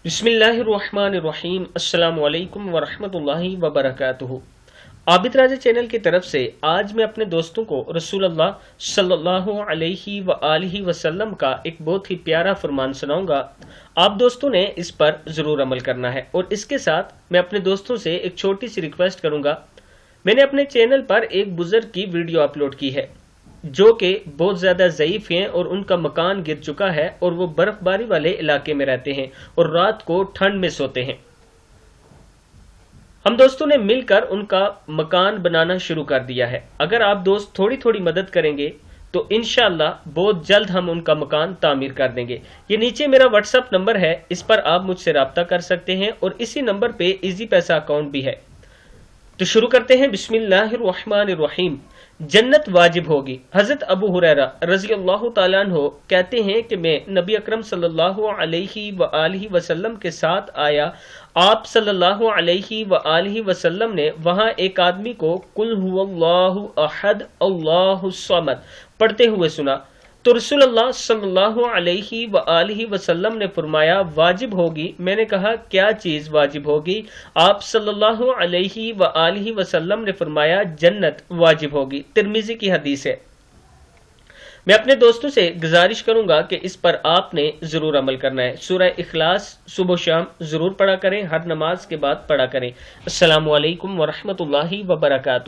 بسم اللہ الرحمن الرحیم۔ السلام علیکم ورحمۃ اللہ وبرکاتہ۔ عابد راجہ چینل کی طرف سے آج میں اپنے دوستوں کو رسول اللہ صلی اللہ علیہ وآلہ وسلم کا ایک بہت ہی پیارا فرمان سناؤں گا۔ آپ دوستوں نے اس پر ضرور عمل کرنا ہے، اور اس کے ساتھ میں اپنے دوستوں سے ایک چھوٹی سی ریکویسٹ کروں گا۔ میں نے اپنے چینل پر ایک بزرگ کی ویڈیو اپلوڈ کی ہے جو کہ بہت زیادہ ضعیف ہیں، اور ان کا مکان گر چکا ہے، اور وہ برف باری والے علاقے میں رہتے ہیں اور رات کو ٹھنڈ میں سوتے ہیں۔ ہم دوستوں نے مل کر ان کا مکان بنانا شروع کر دیا ہے۔ اگر آپ دوست تھوڑی تھوڑی مدد کریں گے تو انشاءاللہ بہت جلد ہم ان کا مکان تعمیر کر دیں گے۔ یہ نیچے میرا واٹس ایپ نمبر ہے، اس پر آپ مجھ سے رابطہ کر سکتے ہیں، اور اسی نمبر پہ ایزی پیسہ اکاؤنٹ بھی ہے۔ تو شروع کرتے ہیں۔ بسم اللہ الرحمن الرحیم۔ جنت واجب ہوگی۔ حضرت ابو ہریرہ رضی اللہ تعالیٰ عنہ کہتے ہیں کہ میں نبی اکرم صلی اللہ علیہ وآلہ وسلم کے ساتھ آیا۔ آپ صلی اللہ علیہ وآلہ وسلم نے وہاں ایک آدمی کو قل هو اللہ احد اللہ الصمد پڑھتے ہوئے سنا، تو رسول اللہ صلی اللہ علیہ وآلہ وسلم نے فرمایا واجب ہوگی۔ میں نے کہا کیا چیز واجب ہوگی؟ آپ صلی اللہ علیہ وآلہ وسلم نے فرمایا جنت واجب ہوگی۔ ترمذی کی حدیث ہے۔ میں اپنے دوستوں سے گزارش کروں گا کہ اس پر آپ نے ضرور عمل کرنا ہے۔ سورہ اخلاص صبح و شام ضرور پڑھا کریں، ہر نماز کے بعد پڑھا کریں۔ السلام علیکم ورحمۃ اللہ وبرکاتہ۔